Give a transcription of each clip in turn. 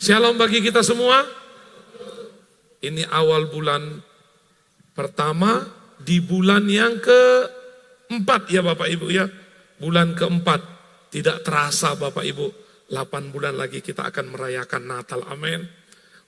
Shalom bagi kita semua. Ini awal bulan pertama di bulan yang keempat ya Bapak Ibu ya. Bulan keempat. Tidak terasa Bapak Ibu, 8 bulan lagi kita akan merayakan Natal. Amin.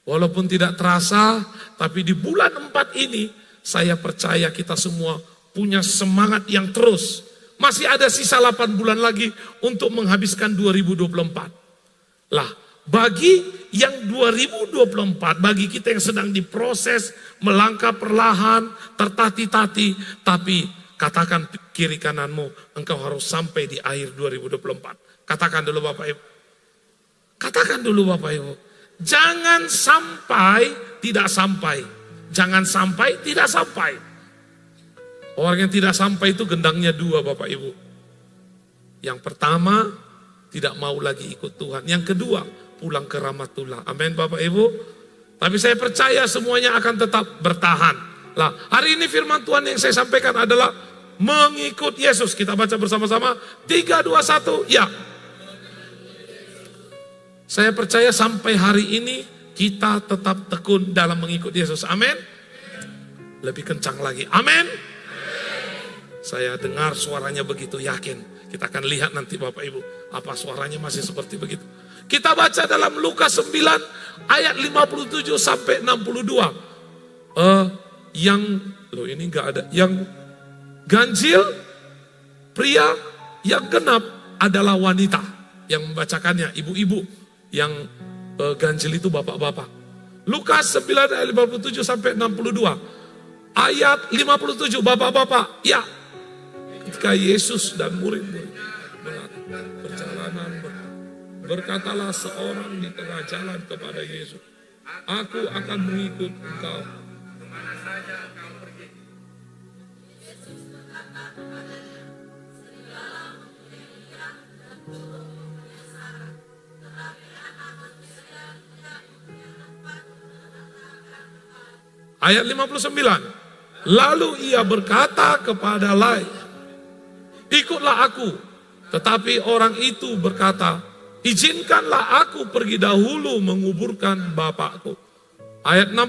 Walaupun tidak terasa, tapi di bulan 4 ini saya percaya kita semua punya semangat yang terus. Masih ada sisa 8 bulan lagi untuk menghabiskan 2024. Lah, bagi yang 2024, bagi kita yang sedang diproses, melangkah perlahan, tertati-tati, tapi katakan kiri kananmu, engkau harus sampai di akhir 2024. Katakan dulu Bapak Ibu. Katakan dulu Bapak Ibu. Jangan sampai tidak sampai. Jangan sampai tidak sampai. Orang yang tidak sampai itu gendangnya 2 Bapak Ibu. Yang pertama, tidak mau lagi ikut Tuhan. Yang kedua, pulang ke rahmatullah. Amin Bapak Ibu. Tapi saya percaya semuanya akan tetap bertahan. Lah, hari ini firman Tuhan yang saya sampaikan adalah mengikut Yesus. Kita baca bersama-sama. 3, 2, 1, ya. Saya percaya sampai hari ini kita tetap tekun dalam mengikut Yesus. Amin. Lebih kencang lagi. Amin. Saya dengar suaranya begitu yakin. Kita akan lihat nanti Bapak Ibu. Apa suaranya masih seperti begitu. Kita baca dalam Lukas 9 ayat 57 sampai 62. Ini enggak ada. Yang ganjil, pria, yang genap adalah wanita. Yang membacakannya ibu-ibu. Yang ganjil itu bapak-bapak. Lukas 9 ayat 57 sampai 62. Ayat 57 bapak-bapak. Ya. Ketika Yesus dan murid-murid perjalanan berkatalah seorang di tengah jalan kepada Yesus, aku akan mengikut engkau. Ayat 59. Lalu ia berkata kepada lain, ikutlah aku. Tetapi orang itu berkata, izinkanlah aku pergi dahulu menguburkan bapakku. Ayat 60.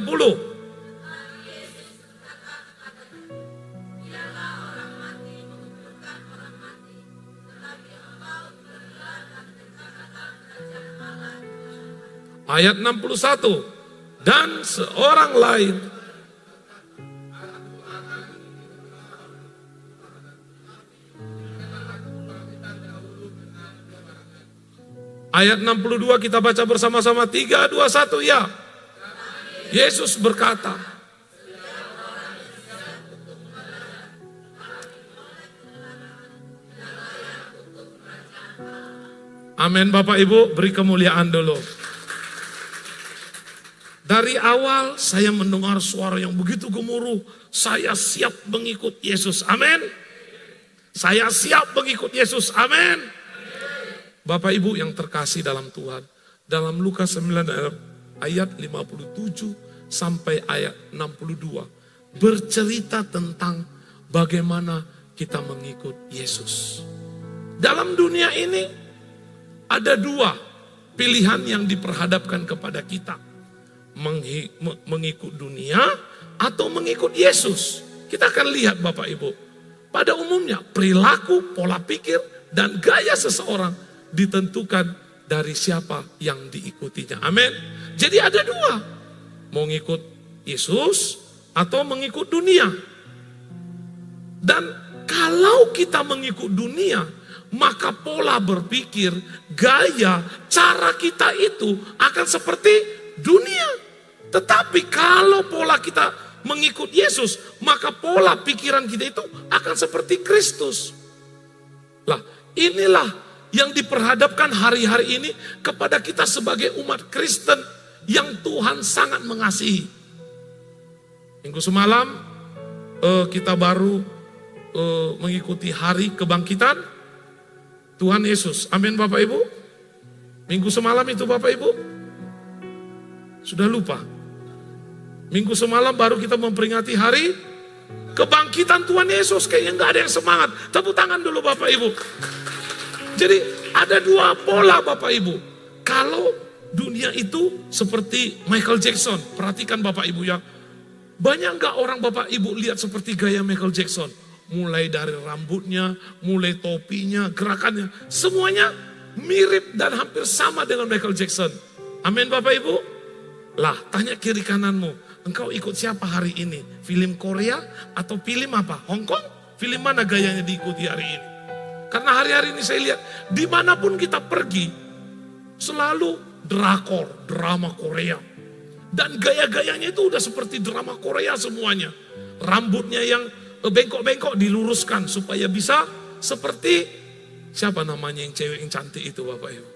Ayat 61. Dan seorang lain ayat 62 kita baca bersama-sama. 3, 2, 1 ya. Yesus berkata, amin Bapak Ibu, beri kemuliaan dulu. Dari awal saya mendengar suara yang begitu gemuruh, saya siap mengikut Yesus, amin. Saya siap mengikut Yesus, amin. Bapak Ibu yang terkasih dalam Tuhan, dalam Lukas 9 ayat 57 sampai ayat 62 bercerita tentang bagaimana kita mengikut Yesus. Dalam dunia ini ada 2 pilihan yang diperhadapkan kepada kita. Mengikut dunia atau mengikut Yesus. Kita akan lihat Bapak Ibu. Pada umumnya perilaku, pola pikir, dan gaya seseorang ditentukan dari siapa yang diikutinya. Amin. Jadi ada 2. Mau ngikut Yesus atau mengikut dunia. Dan kalau kita mengikut dunia, maka pola berpikir, gaya, cara kita itu akan seperti dunia. Tetapi kalau pola kita mengikut Yesus, maka pola pikiran kita itu akan seperti Kristus. Lah, inilah yang diperhadapkan hari-hari ini kepada kita sebagai umat Kristen yang Tuhan sangat mengasihi. Minggu semalam kita baru mengikuti hari kebangkitan Tuhan Yesus. Amin Bapak Ibu. Minggu semalam itu Bapak Ibu sudah lupa. Minggu semalam baru kita memperingati hari kebangkitan Tuhan Yesus. Kayaknya gak ada yang semangat. Tepuk tangan dulu Bapak Ibu. Jadi ada 2 pola Bapak Ibu. Kalau dunia hidupnya itu seperti Michael Jackson. Perhatikan Bapak Ibu ya. Banyak gak orang Bapak Ibu lihat seperti gaya Michael Jackson? Mulai dari rambutnya, mulai topinya, gerakannya. Semuanya mirip dan hampir sama dengan Michael Jackson. Amin Bapak Ibu. Lah tanya kiri kananmu. Engkau ikut siapa hari ini? Film Korea atau film apa? Hong Kong? Film mana gayanya diikuti hari ini? Karena hari-hari ini saya lihat dimanapun kita pergi selalu drakor, drama Korea. Dan gaya-gayanya itu udah seperti drama Korea semuanya. Rambutnya yang bengkok-bengkok diluruskan supaya bisa seperti siapa namanya yang cewek yang cantik itu Bapak Ibu.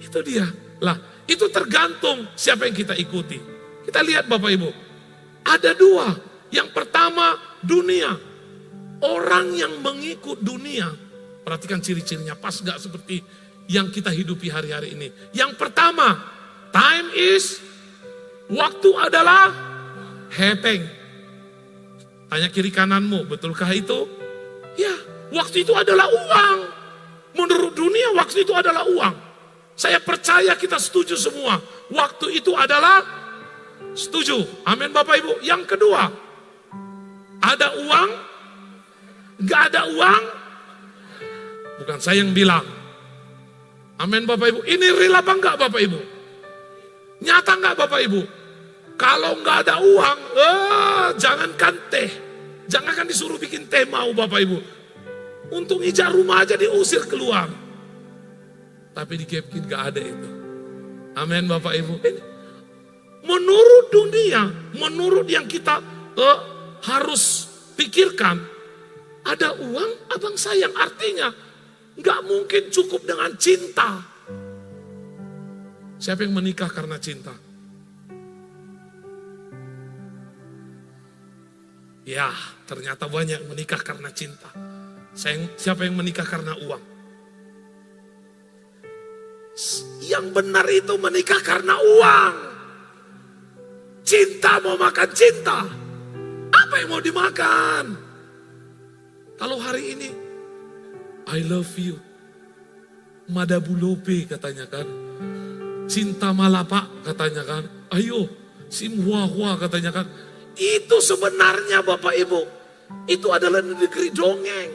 Itu dia. Lah itu tergantung siapa yang kita ikuti. Kita lihat Bapak Ibu. Ada dua. Yang pertama dunia. Orang yang mengikut dunia, perhatikan ciri-cirinya, pas gak seperti yang kita hidupi hari-hari ini. Yang pertama, time is, waktu adalah hepeng. Tanya kiri kananmu, betulkah itu? Ya, waktu itu adalah uang. Menurut dunia, waktu itu adalah uang. Saya percaya kita setuju semua. Waktu itu adalah setuju. Amin Bapak Ibu. Yang kedua, ada uang. Gak ada uang, bukan saya yang bilang. Amin Bapak Ibu. Ini real apa enggak Bapak Ibu? Nyata enggak Bapak Ibu? Kalau enggak ada uang, jangankan teh. Jangankan disuruh bikin teh mau Bapak Ibu. Untung ijak rumah aja diusir keluar. Tapi di Gapkin gak ada itu. Amin Bapak Ibu. Ini, menurut dunia, menurut yang kita harus pikirkan, ada uang, abang sayang. Artinya, gak mungkin cukup dengan cinta. Siapa yang menikah karena cinta? Ya, ternyata banyak menikah karena cinta. Siapa yang menikah karena uang? Yang benar itu menikah karena uang. Cinta mau makan cinta. Apa yang mau dimakan? Kalau hari ini, I love you. Madabulope katanya kan. Cinta malapa katanya kan. Ayo, simhua-hua katanya kan. Itu sebenarnya Bapak Ibu. Itu adalah negeri dongeng.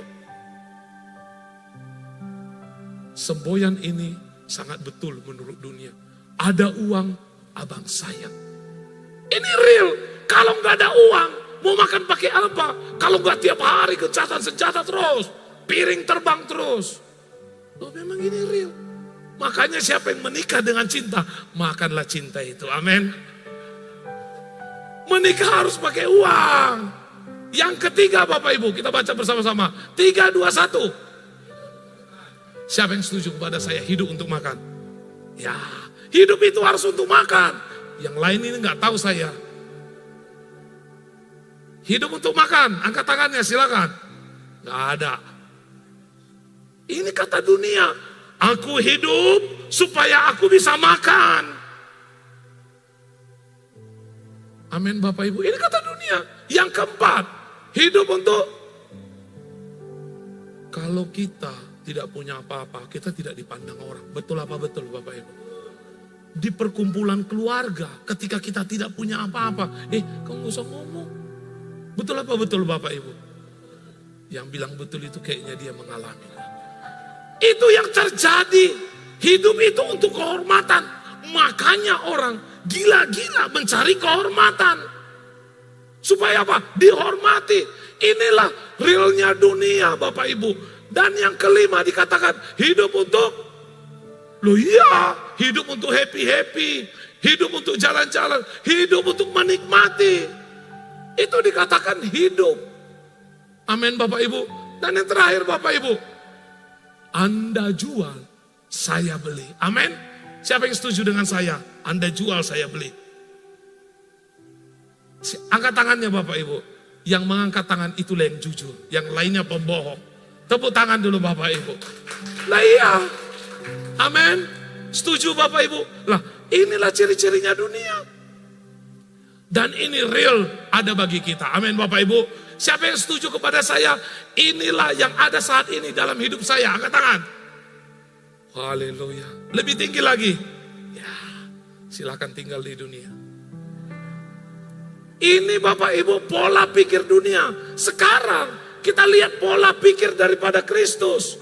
Semboyan ini sangat betul menurut dunia. Ada uang, abang sayang. Ini real. Kalau nggak ada uang, mau makan pakai apa? Kalau nggak tiap hari gencatan senjata terus, piring terbang terus. Oh memang ini real. Makanya siapa yang menikah dengan cinta, makanlah cinta itu. Amin. Menikah harus pakai uang. Yang ketiga Bapak Ibu, kita baca bersama-sama. 3, 2, 1. Siapa yang setuju kepada saya hidup untuk makan? Ya, hidup itu harus untuk makan. Yang lain ini nggak tahu saya. Hidup untuk makan, angkat tangannya silakan. Gak ada. Ini kata dunia, aku hidup supaya aku bisa makan. Amin Bapak Ibu, ini kata dunia. Yang keempat, hidup untuk. Kalau kita tidak punya apa-apa, kita tidak dipandang orang. Betul apa betul Bapak Ibu? Di perkumpulan keluarga, ketika kita tidak punya apa-apa, kamu gak usah ngomong. Betul apa betul Bapak Ibu? Yang bilang betul itu kayaknya dia mengalami. Itu yang terjadi. Hidup itu untuk kehormatan. Makanya orang gila-gila mencari kehormatan. Supaya apa? Dihormati. Inilah realnya dunia Bapak Ibu. Dan yang kelima dikatakan hidup untuk. Loh iya, hidup untuk happy-happy. Hidup untuk jalan-jalan. Hidup untuk menikmati. Itu dikatakan hidup. Amin Bapak Ibu. Dan yang terakhir Bapak Ibu. Anda jual, saya beli. Amin. Siapa yang setuju dengan saya? Anda jual, saya beli. Angkat tangannya Bapak Ibu. Yang mengangkat tangan itulah yang jujur. Yang lainnya pembohong. Tepuk tangan dulu Bapak Ibu. Lah iya. Amin. Setuju Bapak Ibu. Lah inilah ciri-cirinya dunia. Dan ini real ada bagi kita. Amin Bapak Ibu. Siapa yang setuju kepada saya? Inilah yang ada saat ini dalam hidup saya. Angkat tangan. Haleluya. lebih tinggi lagi. Ya, silakan tinggal di dunia. Ini Bapak Ibu pola pikir dunia. Sekarang kita lihat pola pikir daripada Kristus.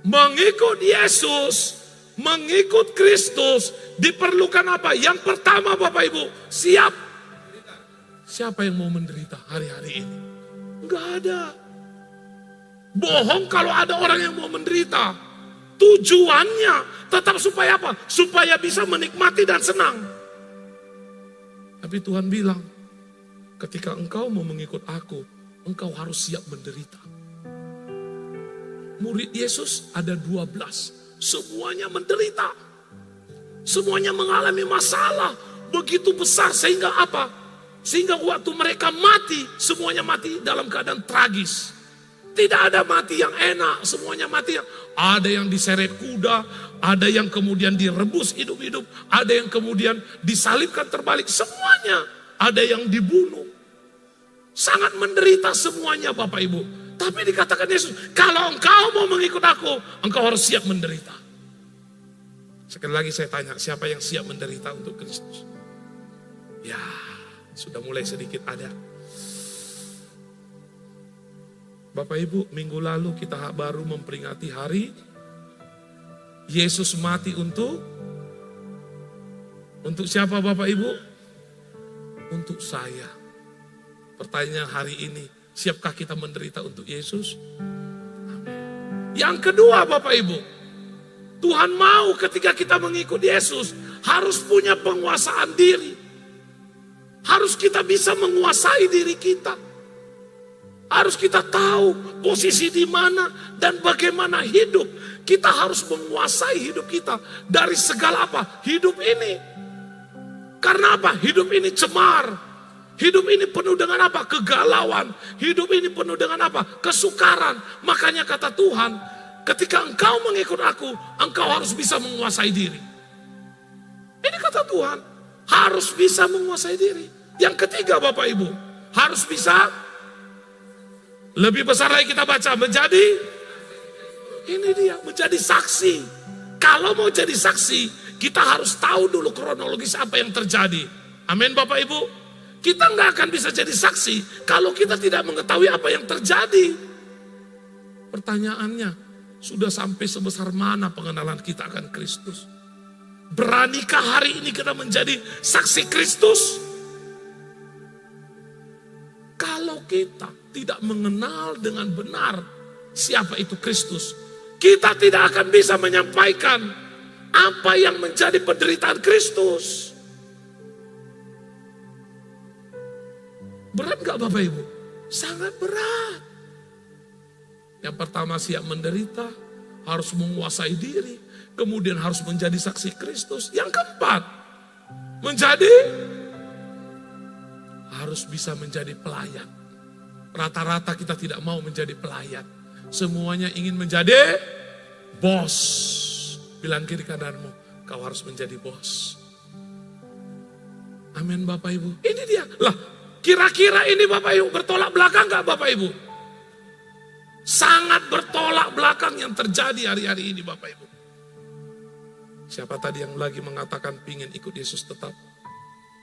Mengikut Yesus, mengikut Kristus diperlukan apa? Yang pertama Bapak Ibu, siap. Siapa yang mau menderita hari-hari ini? Enggak ada. Bohong kalau ada orang yang mau menderita. Tujuannya tetap supaya apa? Supaya bisa menikmati dan senang. Tapi Tuhan bilang, ketika engkau mau mengikut aku, engkau harus siap menderita. Murid Yesus ada 12. Semuanya menderita. Semuanya mengalami masalah begitu besar sehingga apa? Sehingga waktu mereka mati, semuanya mati dalam keadaan tragis. Tidak ada mati yang enak, semuanya mati yang ada yang diseret kuda, ada yang kemudian direbus hidup-hidup, ada yang kemudian disalibkan terbalik, semuanya. Ada yang dibunuh. Sangat menderita semuanya Bapak Ibu. Tapi dikatakan Yesus, kalau engkau mau mengikut aku, engkau harus siap menderita. Sekali lagi saya tanya, siapa yang siap menderita untuk Kristus? Ya, sudah mulai sedikit ada. Bapak Ibu, minggu lalu kita baru memperingati hari Yesus mati untuk siapa Bapak Ibu? Untuk saya. Pertanyaan hari ini, siapkah kita menderita untuk Yesus? Amin. Yang kedua Bapak Ibu, Tuhan mau ketika kita mengikuti Yesus harus punya penguasaan diri. Harus kita bisa menguasai diri kita. Harus kita tahu posisi di mana dan bagaimana hidup. Kita harus menguasai hidup kita dari segala apa? Hidup ini. Karena apa? Hidup ini cemar. Hidup ini penuh dengan apa? Kegalauan. Hidup ini penuh dengan apa? Kesukaran. Makanya kata Tuhan, ketika engkau mengikut aku, engkau harus bisa menguasai diri. Ini kata Tuhan, harus bisa menguasai diri. Yang ketiga Bapak Ibu, harus bisa. Lebih besar lagi kita baca, menjadi, ini dia, menjadi saksi. Kalau mau jadi saksi, kita harus tahu dulu kronologis apa yang terjadi. Amin Bapak Ibu. Kita nggak akan bisa jadi saksi kalau kita tidak mengetahui apa yang terjadi. Pertanyaannya, sudah sampai sebesar mana pengenalan kita akan Kristus? Beranikah hari ini kita menjadi saksi Kristus? Kalau kita tidak mengenal dengan benar siapa itu Kristus, kita tidak akan bisa menyampaikan apa yang menjadi penderitaan Kristus. Berat gak Bapak Ibu? Sangat berat. Yang pertama siap menderita, harus menguasai diri, kemudian harus menjadi saksi Kristus. Yang keempat, harus bisa menjadi pelayan. Rata-rata kita tidak mau menjadi pelayan. Semuanya ingin menjadi bos. Bilang kiri kananmu, kau harus menjadi bos. Amin Bapak Ibu. Ini dia. Lah, kira-kira ini Bapak Ibu bertolak belakang gak Bapak Ibu? Sangat bertolak belakang yang terjadi hari-hari ini Bapak Ibu. Siapa tadi yang lagi mengatakan pingin ikut Yesus tetap?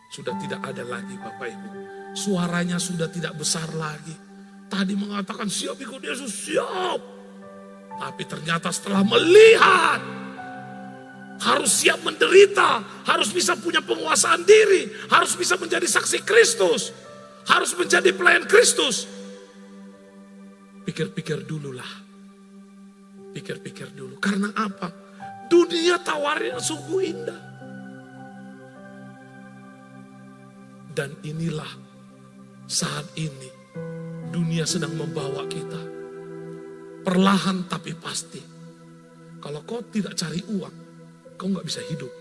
Sudah tidak ada lagi Bapak Ibu. Suaranya sudah tidak besar lagi. Tadi mengatakan siap ikut Yesus, siap. Tapi ternyata setelah melihat, harus siap menderita, harus bisa punya penguasaan diri, harus bisa menjadi saksi Kristus, harus menjadi pelayan Kristus. Pikir-pikir dulu lah. Pikir-pikir dulu. Karena apa? Dunia tawarin sungguh indah. Dan inilah saat ini dunia sedang membawa kita. Perlahan tapi pasti. Kalau kau tidak cari uang, kau gak bisa hidup.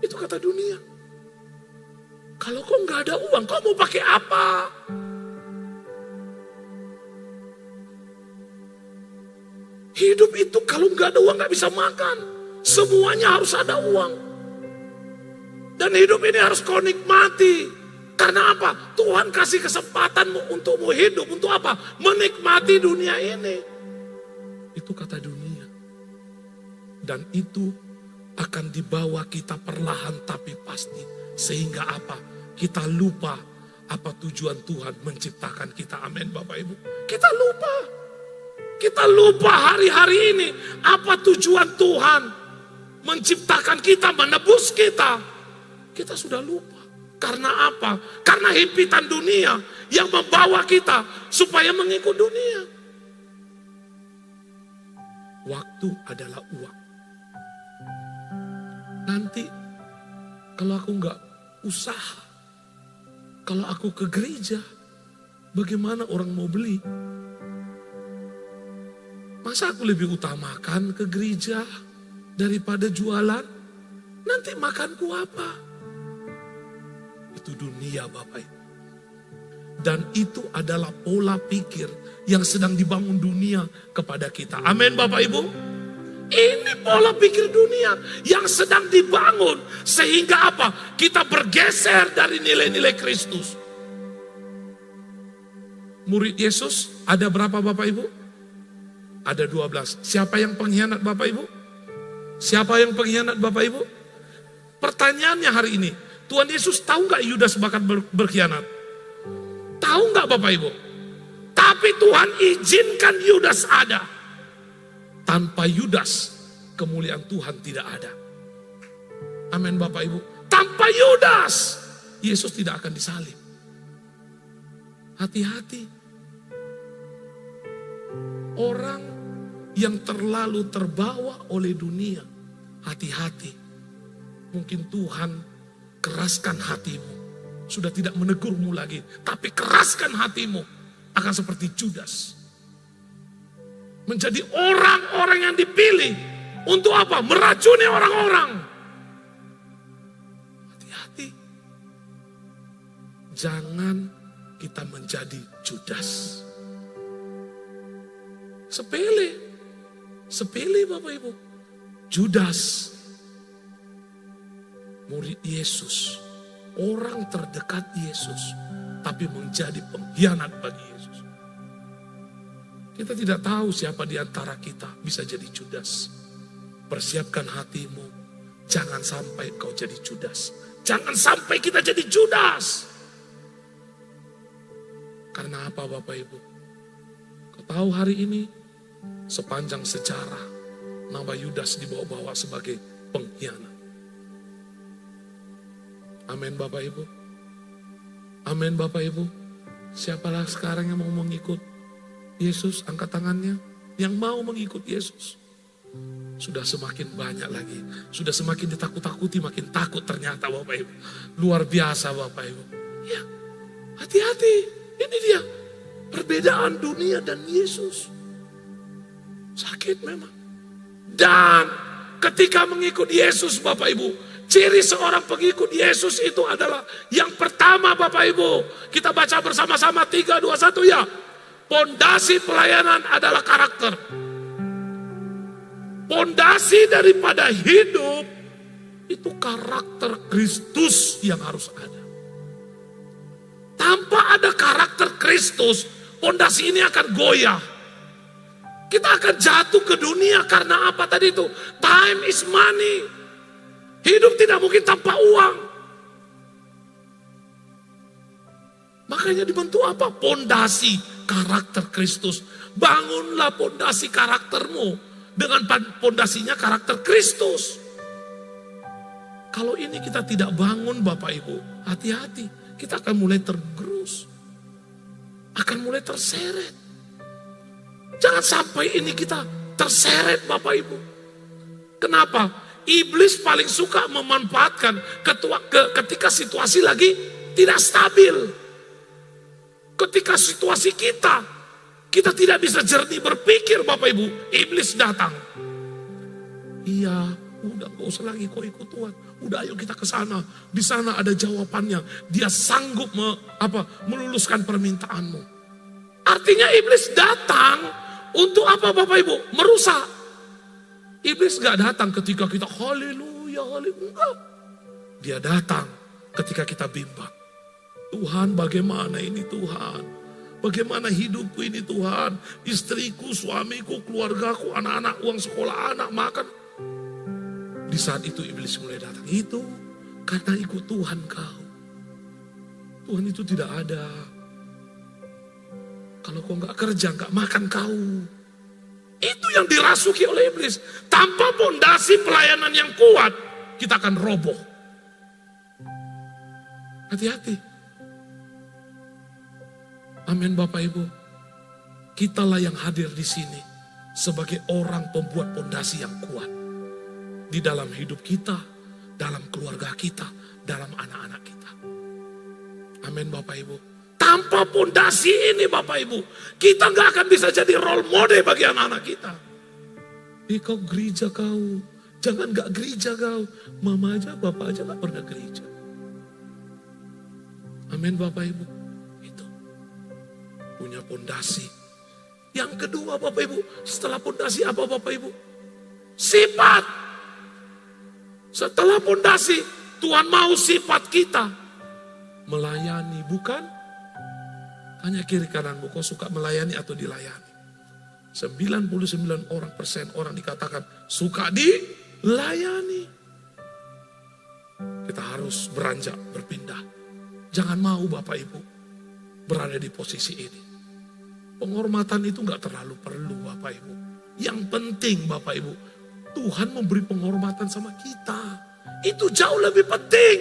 Itu kata dunia. Kalau kau gak ada uang, kau mau pakai apa? Hidup itu kalau gak ada uang gak bisa makan. Semuanya harus ada uang. Dan hidup ini harus kau nikmati. Karena apa? Tuhan kasih kesempatanmu untukmu hidup. Untuk apa? Menikmati dunia ini. Itu kata dunia. Dan itu akan dibawa kita perlahan tapi pasti. Sehingga apa? Kita lupa apa tujuan Tuhan menciptakan kita. Amin Bapak Ibu. Kita lupa. Kita lupa hari-hari ini apa tujuan Tuhan menciptakan kita, menebus kita. Kita sudah lupa. Karena apa? Karena himpitan dunia yang membawa kita supaya mengikut dunia. Waktu adalah uang. Nanti kalau aku nggak usaha, kalau aku ke gereja, bagaimana orang mau beli? Masa aku lebih utamakan ke gereja daripada jualan? Nanti makanku apa? Itu dunia Bapak Ibu. Dan itu adalah pola pikir yang sedang dibangun dunia kepada kita. Amin Bapak Ibu. Ini pola pikir dunia yang sedang dibangun. Sehingga apa? Kita bergeser dari nilai-nilai Kristus. Murid Yesus ada berapa Bapak Ibu? Ada 12. Siapa yang pengkhianat Bapak Ibu? Siapa yang pengkhianat Bapak Ibu? Pertanyaannya hari ini, Tuhan Yesus tahu nggak Yudas bakal berkhianat? Tahu nggak Bapak Ibu? Tapi Tuhan izinkan Yudas ada. Tanpa Yudas, kemuliaan Tuhan tidak ada. Amin Bapak Ibu. Tanpa Yudas, Yesus tidak akan disalib. Hati-hati. Orang yang terlalu terbawa oleh dunia, hati-hati. Mungkin Tuhan keraskan hatimu. Sudah tidak menegurmu lagi, tapi keraskan hatimu. Akan seperti Judas. Menjadi orang-orang yang dipilih. Untuk apa? Meracuni orang-orang. Hati-hati. Jangan kita menjadi Judas. Sepele. Sepele Bapak Ibu. Judas. Murid Yesus. Orang terdekat Yesus. Tapi menjadi pengkhianat bagi Yesus. Kita tidak tahu siapa di antara kita bisa jadi Judas. Persiapkan hatimu. Jangan sampai kau jadi Judas. Jangan sampai kita jadi Judas. Karena apa Bapak Ibu? Kau tahu hari ini sepanjang sejarah nama Yudas dibawa-bawa sebagai pengkhianat. Amin Bapak Ibu. Amin Bapak Ibu. Siapalah sekarang yang mau mengikut Yesus, angkat tangannya. Yang mau mengikut Yesus. Sudah semakin banyak lagi. Sudah semakin ditakut-takuti, makin takut ternyata Bapak Ibu. Luar biasa Bapak Ibu. Ya, hati-hati. Ini dia. Perbedaan dunia dan Yesus. Sakit memang. Dan ketika mengikut Yesus Bapak Ibu. Ciri seorang pengikut Yesus itu adalah yang pertama Bapak Ibu. Kita baca bersama-sama 3, 2, 1 ya. Pondasi pelayanan adalah karakter. Pondasi daripada hidup itu karakter Kristus yang harus ada. Tanpa ada karakter Kristus, pondasi ini akan goyah. Kita akan jatuh ke dunia karena apa tadi itu? Time is money. Hidup tidak mungkin tanpa uang. Makanya dibentuk apa? Pondasi karakter Kristus. Bangunlah pondasi karaktermu dengan pondasinya karakter Kristus. Kalau ini kita tidak bangun Bapak Ibu, hati-hati. Kita akan mulai tergerus. Akan mulai terseret. Jangan sampai ini kita terseret Bapak Ibu. Kenapa? Iblis paling suka memanfaatkan ketika situasi lagi tidak stabil. Ketika situasi kita tidak bisa jernih berpikir Bapak Ibu, iblis datang. Iya, udah gak usah lagi kau ikut Tuhan. Udah ayo kita ke sana. Di sana ada jawabannya. Dia sanggup meluluskan permintaanmu. Artinya iblis datang untuk apa Bapak Ibu? Merusak. Iblis gak datang ketika kita haleluya, enggak. Dia datang ketika kita bimbang. Tuhan bagaimana ini Tuhan? Bagaimana hidupku ini Tuhan? Istriku, suamiku, keluargaku, anak-anak, uang sekolah anak, makan. Di saat itu iblis mulai datang. Itu karena ikut Tuhan kau. Tuhan itu tidak ada. Kalau kau nggak kerja, nggak makan kau. Itu yang dirasuki oleh iblis. Tanpa pondasi pelayanan yang kuat, kita akan roboh. Hati-hati. Amin Bapak Ibu. Kitalah yang hadir di sini sebagai orang pembuat pondasi yang kuat. Di dalam hidup kita, dalam keluarga kita, dalam anak-anak kita. Amin Bapak Ibu. Tanpa pondasi ini Bapak Ibu, kita nggak akan bisa jadi role model bagi anak-anak kita. Kau gereja kau, jangan nggak gereja kau. Mama aja, bapak aja nggak pernah gereja. Amin Bapak Ibu. Itu punya pondasi. Yang kedua Bapak Ibu, setelah pondasi apa Bapak Ibu? Sifat. Setelah pondasi, Tuhan mau sifat kita melayani, bukan? Tanya kiri kananmu, kau suka melayani atau dilayani? 99% orang dikatakan suka dilayani. Kita harus beranjak, berpindah. Jangan mau Bapak Ibu berada di posisi ini. Penghormatan itu gak terlalu perlu Bapak Ibu. Yang penting Bapak Ibu, Tuhan memberi penghormatan sama kita. Itu jauh lebih penting.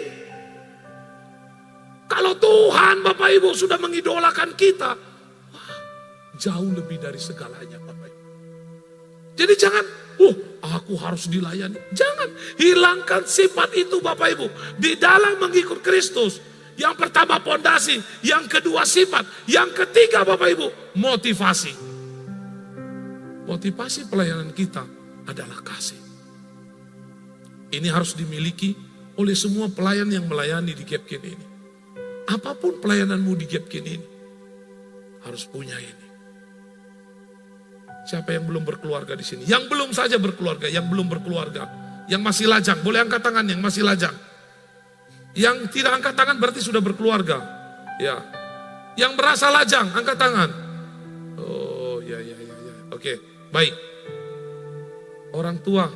Kalau Tuhan Bapak Ibu sudah mengidolakan kita, jauh lebih dari segalanya Bapak Ibu. Jadi jangan, aku harus dilayani. Jangan, hilangkan sifat itu Bapak Ibu. Di dalam mengikut Kristus, yang pertama pondasi, yang kedua sifat, yang ketiga Bapak Ibu, motivasi. Motivasi pelayanan kita adalah kasih. Ini harus dimiliki oleh semua pelayan yang melayani di Gapkin ini. Apapun pelayananmu di Gapkin ini, harus punya ini. Siapa yang belum berkeluarga di sini? Yang belum saja berkeluarga, yang belum berkeluarga, yang masih lajang, boleh angkat tangan yang masih lajang. Yang tidak angkat tangan berarti sudah berkeluarga. Ya. Yang merasa lajang, angkat tangan. Oh, ya. Oke, baik. Orang tua,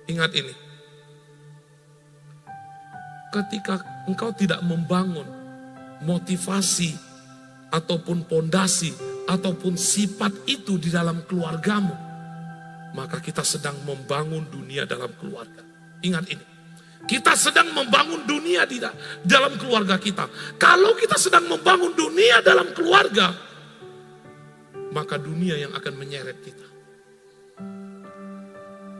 ingat ini. Ketika engkau tidak membangun motivasi ataupun pondasi ataupun sifat itu di dalam keluargamu, maka kita sedang membangun dunia dalam keluarga. Ingat ini. Kita sedang membangun dunia di dalam keluarga kita. Kalau kita sedang membangun dunia dalam keluarga, maka dunia yang akan menyeret kita.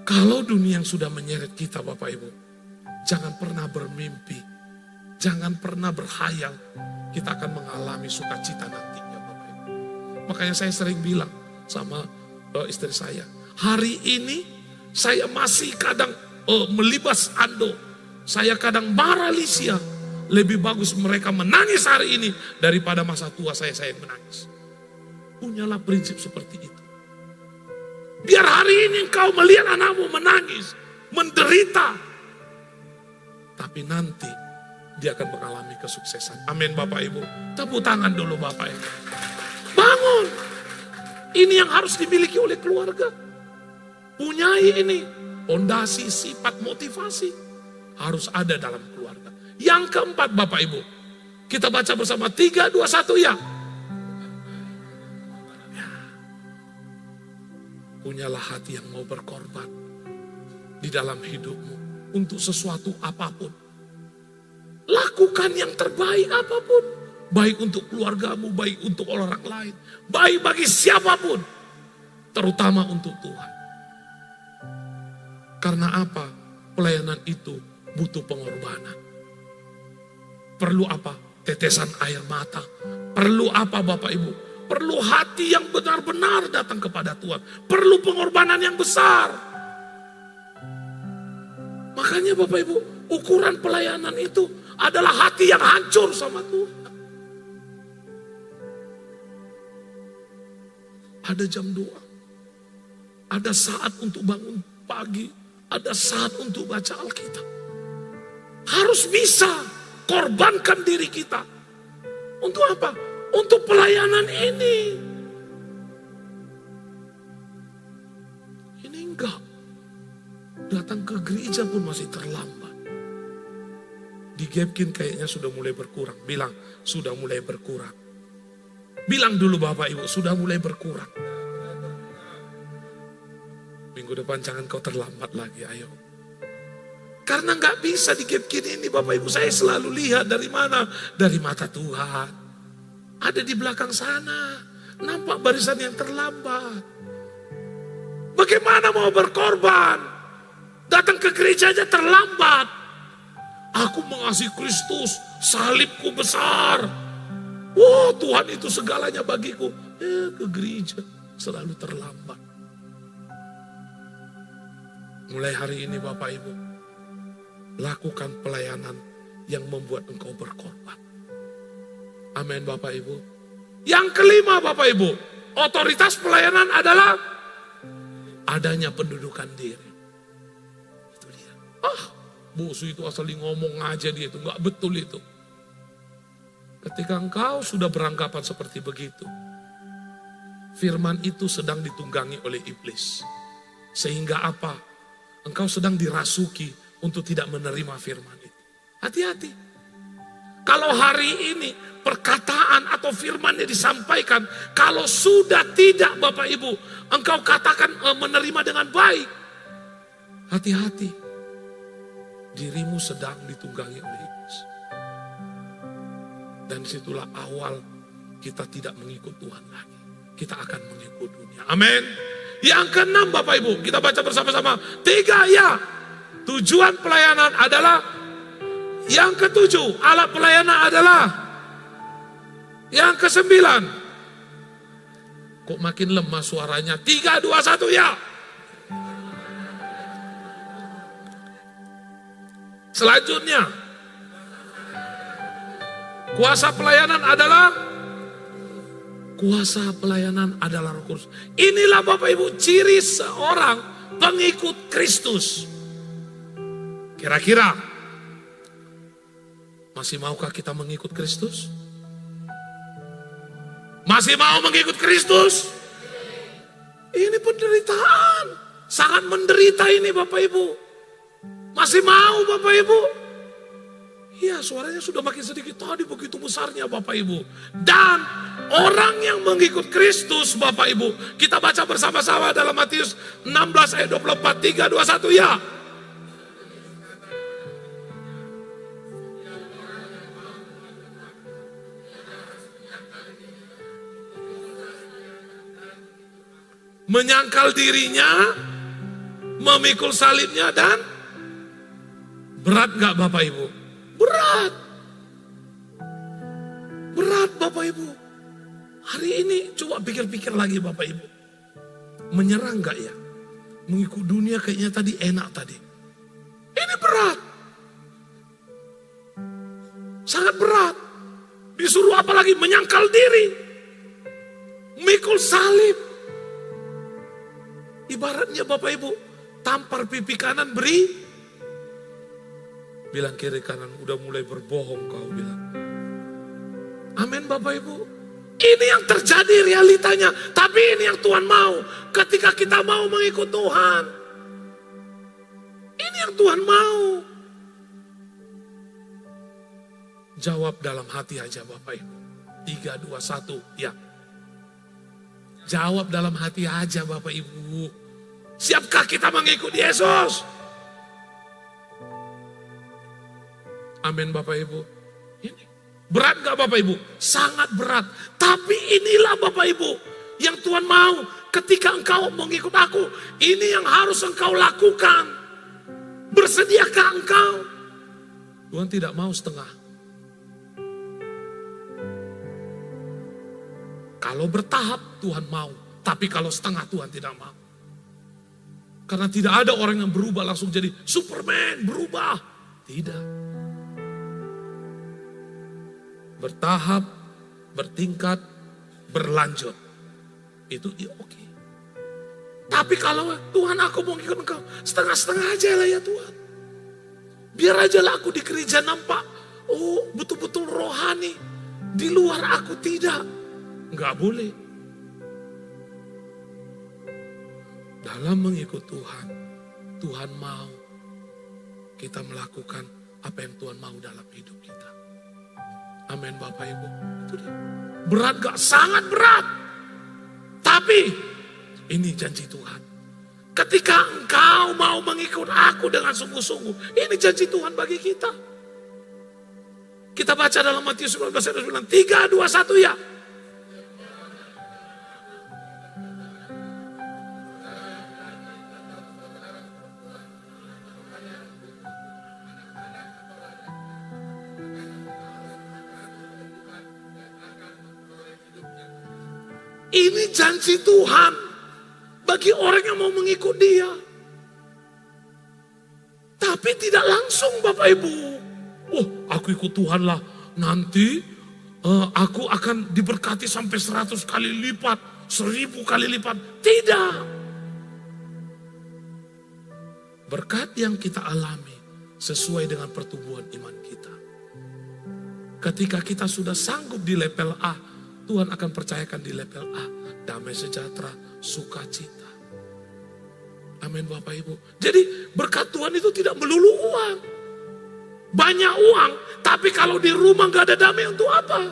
Kalau dunia yang sudah menyeret kita Bapak Ibu, jangan pernah bermimpi, jangan pernah berhayal kita akan mengalami sukacita nantinya Bapak Ibu. Makanya saya sering bilang sama istri saya, hari ini saya masih kadang melibas ando, saya kadang marah Lisia. Lebih bagus mereka menangis hari ini daripada masa tua saya menangis. Punyalah prinsip seperti itu. Biar hari ini engkau melihat anakmu menangis, menderita, tapi nanti dia akan mengalami kesuksesan. Amin Bapak Ibu. Tepuk tangan dulu Bapak Ibu. Bangun. Ini yang harus dimiliki oleh keluarga. Punyai ini. Pondasi, sifat, motivasi. Harus ada dalam keluarga. Yang keempat Bapak Ibu. Kita baca bersama 3, 2, 1 ya. Punyalah hati yang mau berkorban di dalam hidupmu untuk sesuatu apapun. Lakukan yang terbaik apapun. Baik untuk keluargamu, baik untuk orang lain. Baik bagi siapapun. Terutama untuk Tuhan. Karena apa? Pelayanan itu butuh pengorbanan. Perlu apa? Tetesan air mata. Perlu apa Bapak Ibu? Perlu hati yang benar-benar datang kepada Tuhan. Perlu pengorbanan yang besar. Makanya Bapak Ibu, ukuran pelayanan itu adalah hati yang hancur sama Tuhan. Ada jam doa. Ada saat untuk bangun pagi. Ada saat untuk baca Alkitab. Harus bisa korbankan diri kita. Untuk apa? Untuk pelayanan ini. Ini enggak. datang ke gereja pun masih terlambat. Di Gapkin kayaknya sudah mulai berkurang. Bilang, sudah mulai berkurang. Bilang dulu Bapak Ibu, sudah mulai berkurang. Minggu depan jangan kau terlambat lagi, ayo. Karena nggak bisa di Gapkin ini Bapak Ibu, saya selalu lihat dari mana? Dari mata Tuhan. Ada di belakang sana, nampak barisan yang terlambat. Bagaimana mau berkorban? Datang ke gereja aja terlambat. Aku mengasihi Kristus, salibku besar. Wow, Tuhan itu segalanya bagiku. Ke gereja selalu terlambat. Mulai hari ini Bapak Ibu, lakukan pelayanan yang membuat engkau berkorban. Amin Bapak Ibu. Yang kelima Bapak Ibu, otoritas pelayanan adalah adanya pendudukan diri. Itu dia. Bosu itu asal ngomong aja dia itu, nggak betul itu. Ketika engkau sudah beranggapan seperti begitu, firman itu sedang ditunggangi oleh iblis. Sehingga apa? Engkau sedang dirasuki untuk tidak menerima firman itu. Hati-hati. Kalau hari ini perkataan atau firman yang disampaikan, kalau sudah tidak Bapak Ibu, engkau katakan menerima dengan baik. Hati-hati. Dirimu sedang ditunggangi oleh iblis. Dan disitulah awal kita tidak mengikut Tuhan lagi. Kita akan mengikut dunia. Amin. Yang keenam Bapak Ibu, kita baca bersama-sama. 3 ya. Tujuan pelayanan adalah. Yang ketujuh, alat pelayanan adalah. Yang kesembilan. Kok makin lemah suaranya? 3, 2, 1 ya. Selanjutnya, kuasa pelayanan adalah Roh Kudus. Inilah Bapak Ibu ciri seorang pengikut Kristus. Kira-kira masih maukah kita mengikut Kristus? Masih mau mengikut Kristus? Ini penderitaan, sangat menderita ini Bapak Ibu. Masih mau Bapak Ibu? Iya, suaranya sudah makin sedikit. Tadi begitu besarnya Bapak Ibu. Dan orang yang mengikut Kristus Bapak Ibu, kita baca bersama-sama dalam Matius 16 ayat 24, 3, 2, 1 ya. Menyangkal dirinya, memikul salibnya dan berat gak Bapak Ibu? Berat. Berat Bapak Ibu. Hari ini coba pikir-pikir lagi Bapak Ibu. Menyerang gak ya? Mengikut dunia kayaknya tadi enak tadi. Ini berat. Sangat berat. Disuruh apa lagi? Menyangkal diri. Mikul salib. Ibaratnya Bapak Ibu, tampar pipi kanan beri. Bilang kiri kanan, udah mulai berbohong kau bilang. Amin Bapak Ibu. Ini yang terjadi realitanya. Tapi ini yang Tuhan mau. Ketika kita mau mengikut Tuhan. Ini yang Tuhan mau. Jawab dalam hati aja Bapak Ibu. 3, 2, 1 ya. Jawab dalam hati aja Bapak Ibu. Siapkah kita mengikut Yesus? Amin Bapak Ibu. Ini berat gak Bapak Ibu? Sangat berat. Tapi inilah Bapak Ibu yang Tuhan mau. Ketika engkau mengikut aku, ini yang harus engkau lakukan. Bersediakah engkau? Tuhan tidak mau setengah. Kalau bertahap Tuhan mau. Tapi kalau setengah Tuhan tidak mau. Karena tidak ada orang yang berubah langsung jadi Superman, berubah. Tidak. Bertahap, bertingkat, berlanjut. Itu ya oke. Tapi kalau Tuhan aku mau ikut engkau, setengah-setengah aja lah ya Tuhan. Biar aja lah aku di gereja nampak, oh betul-betul rohani. Di luar aku tidak. Enggak boleh. Dalam mengikut Tuhan Tuhan mau kita melakukan apa yang Tuhan mau dalam hidup kita. Amin Bapak Ibu. Itu dia. Berat gak? Sangat berat. Tapi ini janji Tuhan. Ketika engkau mau mengikut aku dengan sungguh-sungguh, ini janji Tuhan bagi kita. Kita baca dalam Matius 19 ayat 9, 3, 2, 1 ya. Ini janji Tuhan bagi orang yang mau mengikut Dia. Tapi tidak langsung Bapak Ibu. Oh, aku ikut Tuhan lah. Nanti aku akan diberkati sampai 100 kali lipat, 1000 kali lipat. Tidak. Berkat yang kita alami sesuai dengan pertumbuhan iman kita. Ketika kita sudah sanggup di level A, Tuhan akan percayakan di level A, damai sejahtera, sukacita. Amin Bapak Ibu. Jadi berkat Tuhan itu tidak melulu uang. Banyak uang, tapi kalau di rumah gak ada damai untuk apa?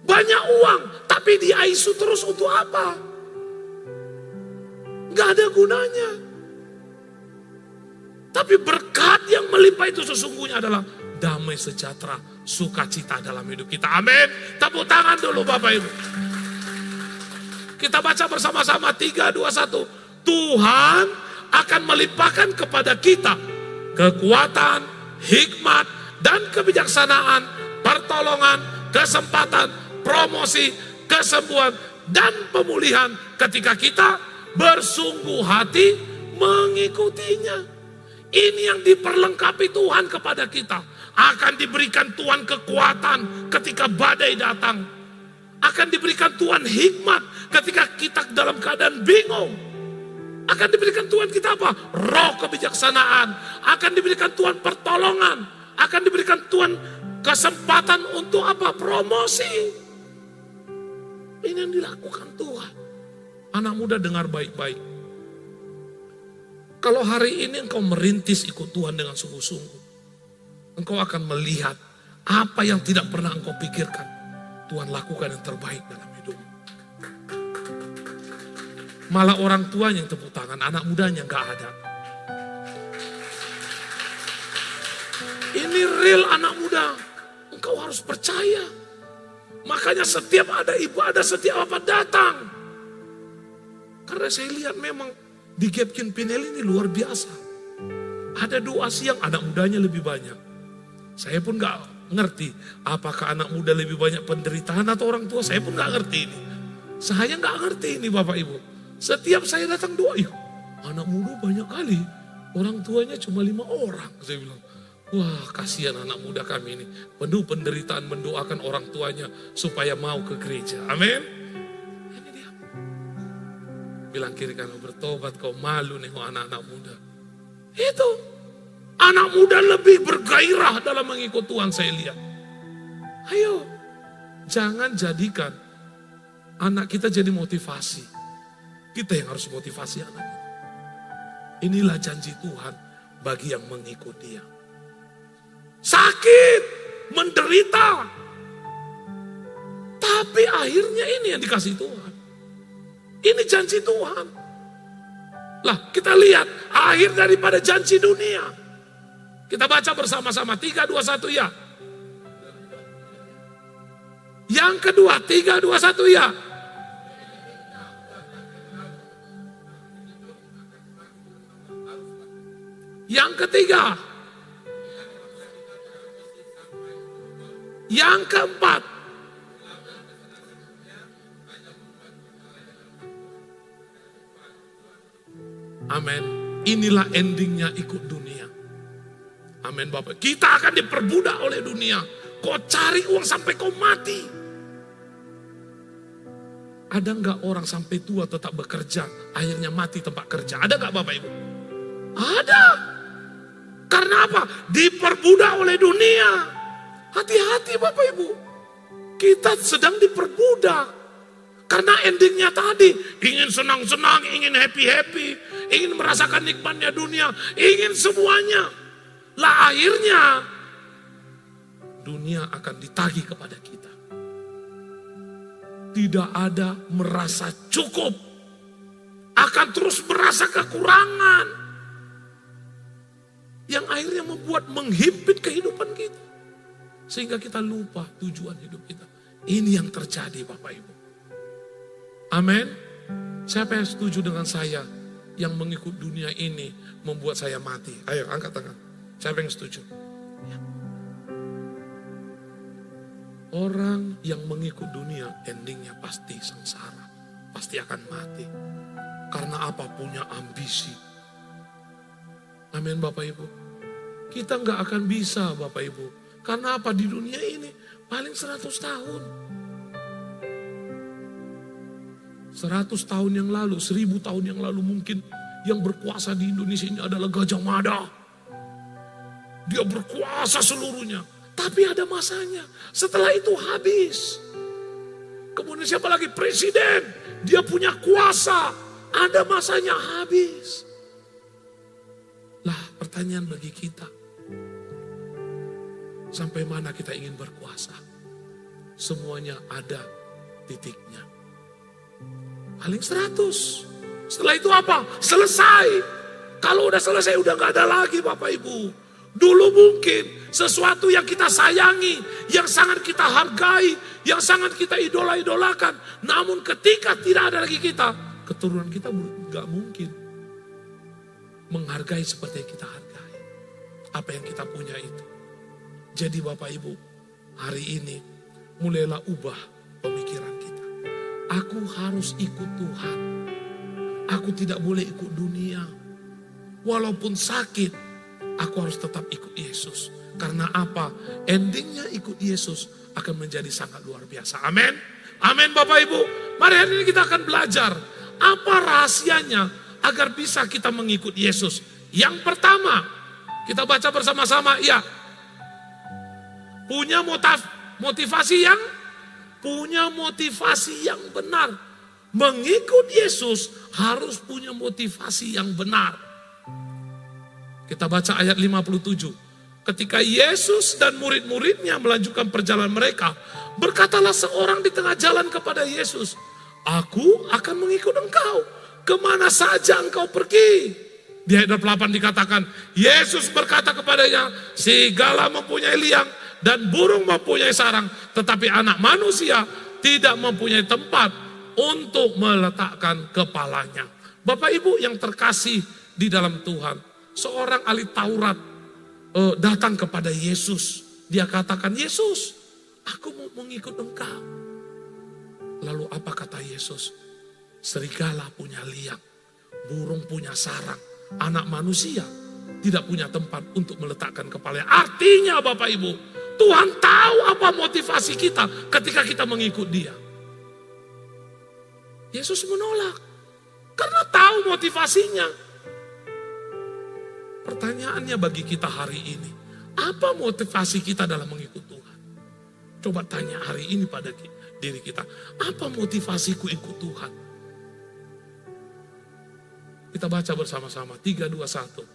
Banyak uang, tapi di ICU terus untuk apa? Gak ada gunanya. Tapi berkat yang melimpah itu sesungguhnya adalah damai sejahtera, sukacita dalam hidup kita. Amin. Tepuk tangan dulu Bapak Ibu. Kita baca bersama-sama 3, 2, 1. Tuhan akan melimpahkan kepada kita kekuatan, hikmat, dan kebijaksanaan, pertolongan, kesempatan, promosi, kesembuhan, dan pemulihan ketika kita bersungguh hati mengikutinya. Ini yang diperlengkapi Tuhan kepada kita. Akan diberikan Tuhan kekuatan ketika badai datang. Akan diberikan Tuhan hikmat ketika kita dalam keadaan bingung. Akan diberikan Tuhan kita apa? Roh kebijaksanaan. Akan diberikan Tuhan pertolongan. Akan diberikan Tuhan kesempatan untuk apa? Promosi. Ini yang dilakukan Tuhan. Anak muda dengar baik-baik. Kalau hari ini engkau merintis ikut Tuhan dengan sungguh-sungguh, engkau akan melihat apa yang tidak pernah engkau pikirkan. Tuhan lakukan yang terbaik dalam hidupmu. Malah orang tuanya yang tepuk tangan, anak mudanya gak ada. Ini real anak muda. Engkau harus percaya. Makanya setiap ada ibadah, setiap apa datang. Karena saya lihat memang di Gapkin Pinel ini luar biasa. Ada doa siang, anak mudanya lebih banyak. Saya pun gak ngerti apakah anak muda lebih banyak penderitaan atau orang tua. Saya pun gak ngerti ini. Saya gak ngerti ini Bapak Ibu. Setiap saya datang doa, anak muda banyak kali. Orang tuanya cuma 5 orang. Saya bilang, wah kasihan anak muda kami ini. Penuh penderitaan mendoakan orang tuanya supaya mau ke gereja. Amin. Bilang kiri kanan, bertobat kau, malu nih anak-anak muda. Itu. Anak muda lebih bergairah dalam mengikut Tuhan saya lihat. Ayo. Jangan jadikan anak kita jadi motivasi. Kita yang harus motivasi anak kita. Inilah janji Tuhan bagi yang mengikut Dia. Sakit, menderita. Tapi akhirnya ini yang dikasih Tuhan. Ini janji Tuhan. Lah kita lihat akhir daripada janji dunia. Kita baca bersama-sama 3, 2, 1 ya. Yang kedua 3, 2, 1 ya. Yang ketiga. Yang keempat. Amin. Inilah endingnya ikut dunia. Amin Bapak. Kita akan diperbudak oleh dunia. Kau cari uang sampai kau mati. Ada enggak orang sampai tua tetap bekerja, akhirnya mati tempat kerja? Ada enggak Bapak Ibu? Ada. Karena apa? Diperbudak oleh dunia. Hati-hati Bapak Ibu. Kita sedang diperbudak. Karena endingnya tadi, ingin senang-senang, ingin happy-happy, ingin merasakan nikmatnya dunia, ingin semuanya. Lah akhirnya, dunia akan ditagih kepada kita. Tidak ada merasa cukup, akan terus merasa kekurangan. Yang akhirnya membuat menghimpit kehidupan kita. Sehingga kita lupa tujuan hidup kita. Ini yang terjadi Bapak Ibu. Amin. Siapa yang setuju dengan saya yang mengikut dunia ini membuat saya mati? Ayo angkat tangan. Siapa yang setuju? Ya. Orang yang mengikut dunia endingnya pasti sengsara. Pasti akan mati. Karena apa? Punya ambisi. Amin Bapak Ibu. Kita nggak akan bisa Bapak Ibu. Karena apa? Di dunia ini paling 100 tahun. 100 tahun yang lalu, 1000 tahun yang lalu mungkin yang berkuasa di Indonesia ini adalah Gajah Mada. Dia berkuasa seluruhnya. Tapi ada masanya. Setelah itu habis. Kemudian siapa lagi? Presiden. Dia punya kuasa. Ada masanya habis. Lah pertanyaan bagi kita. Sampai mana kita ingin berkuasa? Semuanya ada titiknya. Paling 100. Setelah itu apa? Selesai. Kalau udah selesai udah gak ada lagi Bapak Ibu. Dulu mungkin sesuatu yang kita sayangi, yang sangat kita hargai, yang sangat kita idola-idolakan. Namun ketika tidak ada lagi kita, keturunan kita gak mungkin menghargai seperti yang kita hargai. Apa yang kita punya itu. Jadi Bapak Ibu, hari ini mulailah ubah pemikiran kita. Aku harus ikut Tuhan. Aku tidak boleh ikut dunia. Walaupun sakit, aku harus tetap ikut Yesus. Karena apa? Endingnya ikut Yesus akan menjadi sangat luar biasa. Amin. Amin Bapak Ibu. Mari hari ini kita akan belajar. Apa rahasianya agar bisa kita mengikut Yesus? Yang pertama, kita baca bersama-sama. Ya. Punya motivasi yang benar. Mengikut Yesus harus punya motivasi yang benar. Kita baca ayat 57. Ketika Yesus dan murid-muridnya melanjutkan perjalanan mereka, berkatalah seorang di tengah jalan kepada Yesus, "Aku akan mengikut engkau, kemana saja engkau pergi." Di ayat 8 dikatakan, Yesus berkata kepadanya, "Serigala mempunyai liang dan burung mempunyai sarang, tetapi anak manusia tidak mempunyai tempat untuk meletakkan kepalanya." Bapak Ibu yang terkasih di dalam Tuhan, seorang ahli Taurat datang kepada Yesus. Dia katakan, "Yesus, aku mau mengikut engkau." Lalu apa kata Yesus? Serigala punya liang, burung punya sarang, anak manusia tidak punya tempat untuk meletakkan kepalanya. Artinya Bapak Ibu, Tuhan tahu apa motivasi kita ketika kita mengikut Dia. Yesus menolak karena tahu motivasinya. Pertanyaannya bagi kita hari ini, apa motivasi kita dalam mengikut Tuhan? Coba tanya hari ini pada diri kita, apa motivasiku ikut Tuhan? Kita baca bersama-sama, 3, 2, 1.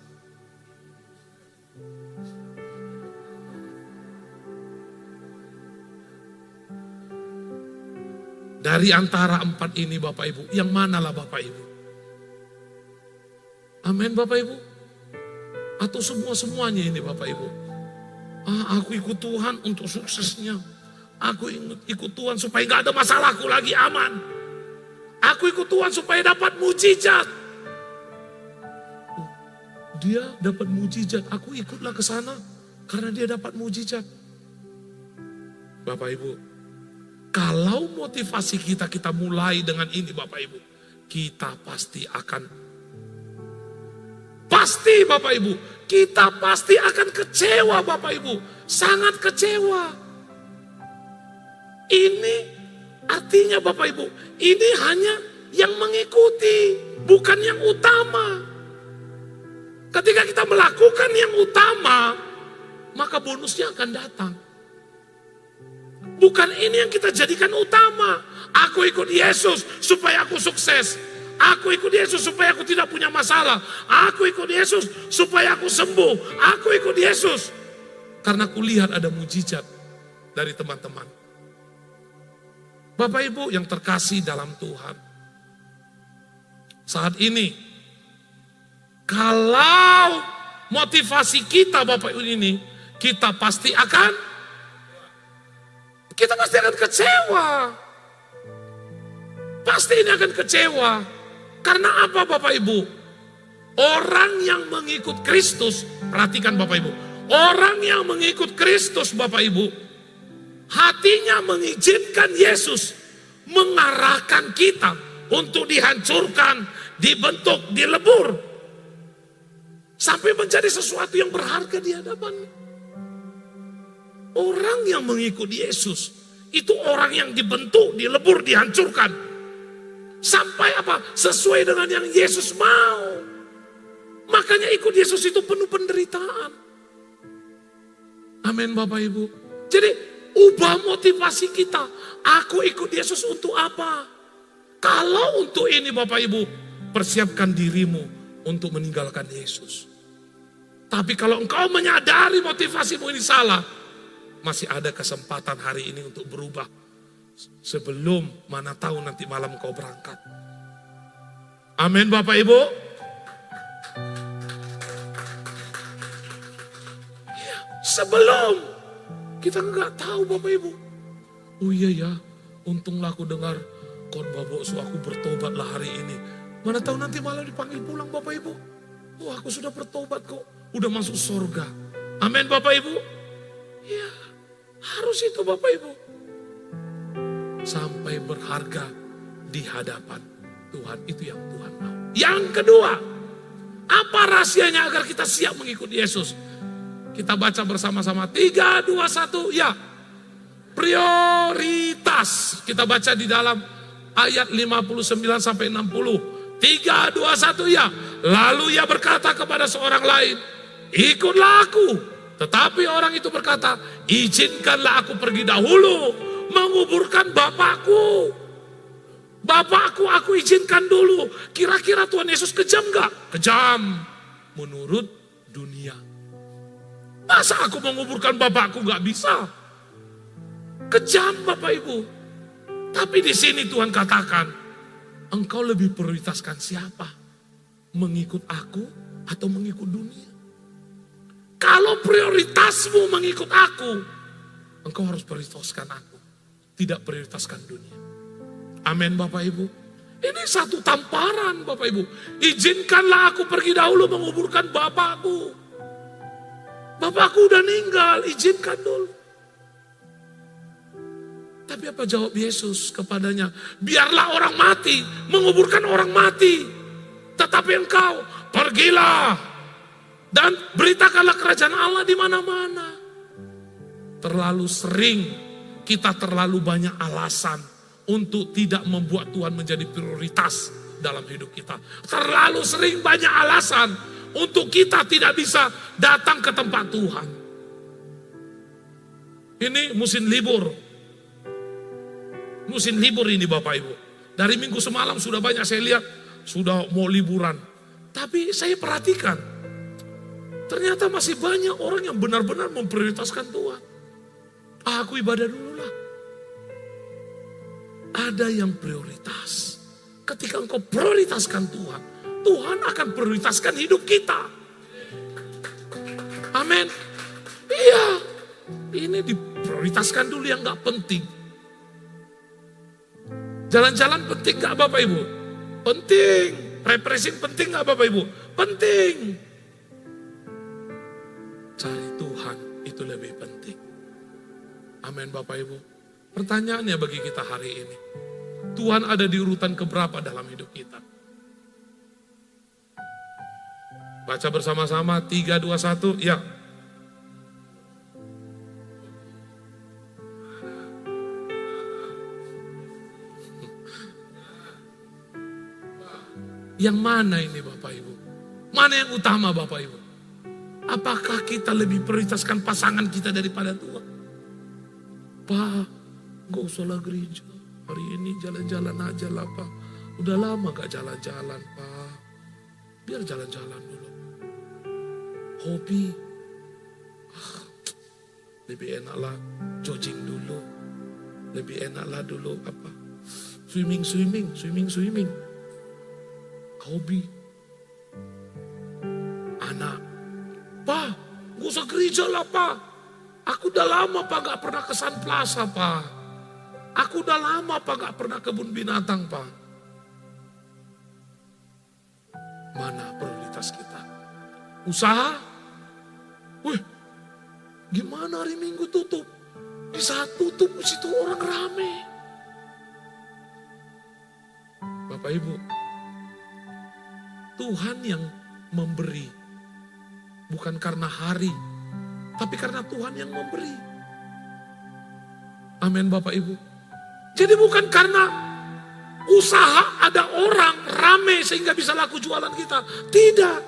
Dari antara 4 ini Bapak Ibu, yang manalah Bapak Ibu? Amin Bapak Ibu? Atau semuanya ini Bapak Ibu? Aku ikut Tuhan untuk suksesnya. Aku ikut Tuhan supaya gak ada masalahku lagi, aman. Aku ikut Tuhan supaya dapat mujizat. Dia dapat mujizat, aku ikutlah ke sana karena dia dapat mujizat. Bapak Ibu, kalau motivasi kita mulai dengan ini Bapak Ibu, kita pasti Bapak Ibu, kita pasti akan kecewa Bapak Ibu, sangat kecewa. Ini artinya Bapak Ibu, ini hanya yang mengikuti, bukan yang utama. Ketika kita melakukan yang utama, maka bonusnya akan datang. Bukan ini yang kita jadikan utama. Aku ikut Yesus supaya aku sukses. Aku ikut Yesus supaya aku tidak punya masalah. Aku ikut Yesus supaya aku sembuh. Aku ikut Yesus karena kulihat ada mujizat dari teman-teman. Bapak Ibu yang terkasih dalam Tuhan. Saat ini, kalau motivasi kita Bapak Ibu ini, kita pasti akan kecewa. Pasti ini akan kecewa. Karena apa Bapak Ibu? Orang yang mengikut Kristus, perhatikan Bapak Ibu. Orang yang mengikut Kristus Bapak Ibu, hatinya mengizinkan Yesus mengarahkan kita untuk dihancurkan, dibentuk, dilebur. Sampai menjadi sesuatu yang berharga di hadapan. Orang yang mengikut Yesus, itu orang yang dibentuk, dilebur, dihancurkan. Sampai apa? Sesuai dengan yang Yesus mau. Makanya ikut Yesus itu penuh penderitaan. Amin Bapak Ibu. Jadi ubah motivasi kita. Aku ikut Yesus untuk apa? Kalau untuk ini Bapak Ibu, persiapkan dirimu untuk meninggalkan Yesus. Tapi kalau engkau menyadari motivasimu ini salah, masih ada kesempatan hari ini untuk berubah. Sebelum mana tahu nanti malam kau berangkat. Amin Bapak Ibu. Ya, sebelum kita nggak tahu Bapak Ibu. Oh iya ya, untunglah aku dengar khotbah boksu, aku bertobatlah hari ini. Mana tahu nanti malam dipanggil pulang Bapak Ibu. Oh aku sudah bertobat kok, udah masuk surga. Amin Bapak Ibu. Ya, harus itu Bapak Ibu. Sampai berharga di hadapan Tuhan, itu yang Tuhan mau. Yang kedua, apa rahasianya agar kita siap mengikuti Yesus? Kita baca bersama-sama 3, 2, 1, ya. Prioritas. Kita baca di dalam ayat 59 sampai 60. 3, 2, 1, ya. Lalu ia berkata kepada seorang lain, ikutlah aku. Tetapi orang itu berkata, izinkanlah aku pergi dahulu menguburkan Bapakku. Bapakku aku izinkan dulu. Kira-kira Tuhan Yesus kejam gak? Kejam. Menurut dunia. Masa aku menguburkan Bapakku gak bisa? Kejam Bapak Ibu. Tapi di sini Tuhan katakan, engkau lebih prioritaskan siapa? Mengikut aku atau mengikut dunia? Kalau prioritasmu mengikut aku, engkau harus prioritaskan aku. Tidak prioritaskan dunia. Amin Bapak Ibu. Ini satu tamparan Bapak Ibu. Izinkanlah aku pergi dahulu menguburkan Bapakku. Bapakku udah meninggal, izinkan dulu. Tapi apa jawab Yesus kepadanya? Biarlah orang mati menguburkan orang mati. Tetapi engkau pergilah dan beritakanlah kerajaan Allah di mana-mana. Terlalu sering kita terlalu banyak alasan untuk tidak membuat Tuhan menjadi prioritas dalam hidup kita. Terlalu sering banyak alasan untuk kita tidak bisa datang ke tempat Tuhan. Ini musim libur. Musim libur ini Bapak Ibu. Dari minggu semalam sudah banyak saya lihat sudah mau liburan. Tapi saya perhatikan, ternyata masih banyak orang yang benar-benar memprioritaskan Tuhan. Aku ibadah dulu lah. Ada yang prioritas. Ketika engkau prioritaskan Tuhan, Tuhan akan prioritaskan hidup kita. Amin. Iya. Ini diprioritaskan dulu yang gak penting. Jalan-jalan penting gak Bapak Ibu? Penting. Refreshing penting gak Bapak Ibu? Penting. Cari Tuhan itu lebih penting. Amin Bapak Ibu. Pertanyaannya bagi kita hari ini. Tuhan ada di urutan keberapa dalam hidup kita? Baca bersama-sama 3, 2, 1. Ya. Yang mana ini Bapak Ibu? Mana yang utama Bapak Ibu? Apakah kita lebih prioritaskan pasangan kita daripada Tuhan? Pak, Gak usah lah gereja. Hari ini jalan-jalan aja lah Pak. Udah lama gak jalan-jalan Pak. Biar jalan-jalan dulu. Hobi. Lebih enak lah jogging dulu. Lebih enak lah dulu apa? Swimming. Hobi. Anak. Pak, gak usah gereja lah Pak. Aku udah lama Pak gak pernah ke Sun Plaza Pak. Aku udah lama Pak gak pernah kebun binatang Pak. Mana prioritas kita? Usaha? Wih, gimana hari Minggu tutup? Di saat tutup di situ orang rame. Bapak Ibu, Tuhan yang memberi. Bukan karena hari, tapi karena Tuhan yang memberi. Amin Bapak Ibu. Jadi bukan karena usaha ada orang rame sehingga bisa laku jualan kita. Tidak.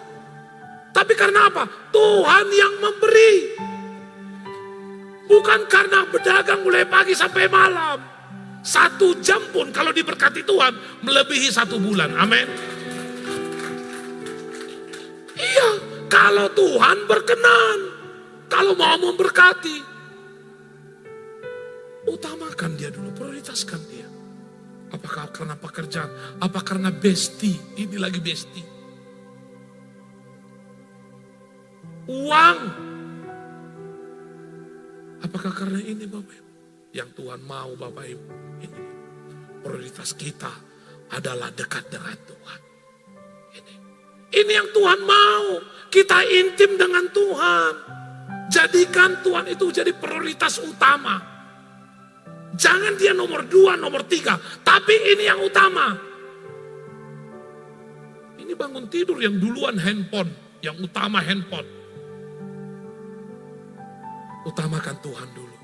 Tapi karena apa? Tuhan yang memberi. Bukan karena berdagang mulai pagi sampai malam. 1 jam pun kalau diberkati Tuhan melebihi 1 bulan. Amin. Iya, kalau Tuhan berkenan. Kalau mau memberkati. Utamakan dia dulu, prioritaskan dia. Apakah karena pekerjaan? Apa karena bestie? Ini lagi bestie. Uang. Apakah karena ini Bapak Ibu? Yang Tuhan mau Bapak Ibu. Ini. Prioritas kita adalah dekat dengan Tuhan. Ini yang Tuhan mau. Kita intim dengan Tuhan. Jadikan Tuhan itu jadi prioritas utama. Jangan dia nomor 2, nomor 3. Tapi ini yang utama. Ini bangun tidur yang duluan handphone. Yang utama handphone. Utamakan Tuhan dulu.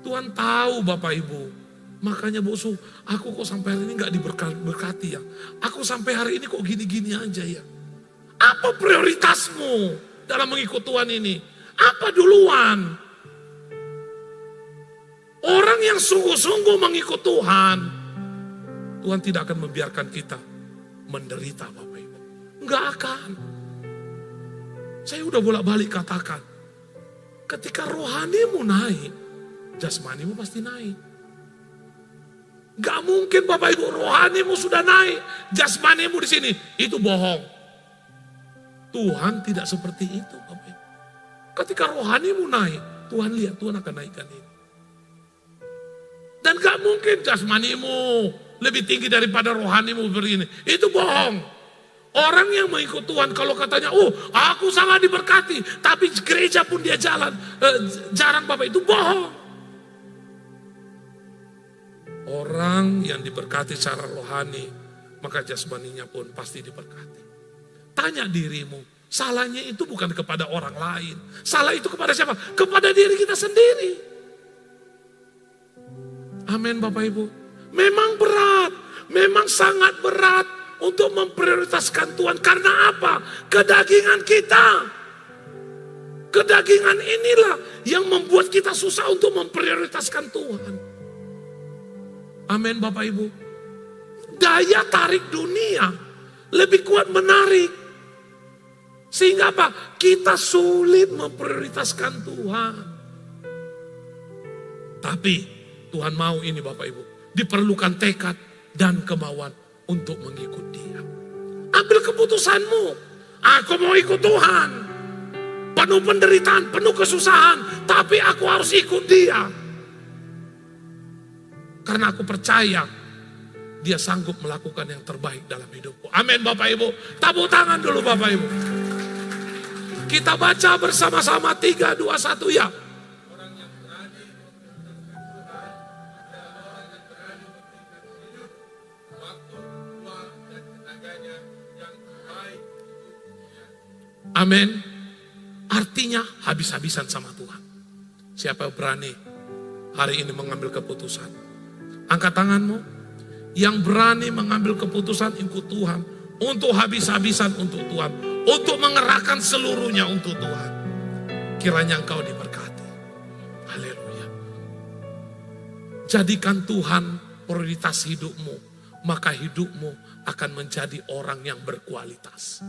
Tuhan tahu Bapak Ibu. Makanya bosu, aku kok sampai hari ini gak diberkati ya. Aku sampai hari ini kok gini-gini aja ya. Apa prioritasmu dalam mengikut Tuhan ini? Apa duluan? Orang yang sungguh-sungguh mengikut Tuhan, Tuhan tidak akan membiarkan kita menderita Bapak Ibu. Enggak akan. Saya udah bolak-balik katakan, ketika rohanimu naik, jasmanimu pasti naik. Gak mungkin Bapak Ibu rohanimu sudah naik, jasmanimu di sini, itu bohong. Tuhan tidak seperti itu Bapak Ibu. Ketika rohanimu naik, Tuhan lihat, Tuhan akan naikkan ini. Dan gak mungkin jasmanimu lebih tinggi daripada rohanimu begini. Itu bohong. Orang yang mengikut Tuhan kalau katanya, oh aku sangat diberkati. Tapi gereja pun dia jarang Bapak, itu bohong. Orang yang diberkati secara rohani, maka jasmaninya pun pasti diberkati. Tanya dirimu, salahnya itu bukan kepada orang lain. Salah itu kepada siapa? Kepada diri kita sendiri. Amin Bapak Ibu. Memang berat, memang sangat berat untuk memprioritaskan Tuhan. Karena apa? Kedagingan kita. Kedagingan inilah yang membuat kita susah untuk memprioritaskan Tuhan. Amin Bapak Ibu. Daya tarik dunia lebih kuat menarik. Sehingga apa? Kita sulit memprioritaskan Tuhan. Tapi Tuhan mau ini Bapak Ibu. Diperlukan tekad dan kemauan untuk mengikut Dia. Ambil keputusanmu. Aku mau ikut Tuhan. Penuh penderitaan, penuh kesusahan. Tapi aku harus ikut Dia. Karena aku percaya Dia sanggup melakukan yang terbaik dalam hidupku. Amin Bapak Ibu. Tepuk tangan dulu Bapak Ibu. Kita baca bersama-sama 3, 2, 1 ya. Amin. Artinya habis-habisan sama Tuhan. Siapa yang berani hari ini mengambil keputusan? Angkat tanganmu. Yang berani mengambil keputusan ikut Tuhan. Untuk habis-habisan untuk Tuhan. Untuk mengerahkan seluruhnya untuk Tuhan. Kiranya engkau diberkati. Haleluya. jadikan Tuhan prioritas hidupmu, maka hidupmu akan menjadi orang yang berkualitas.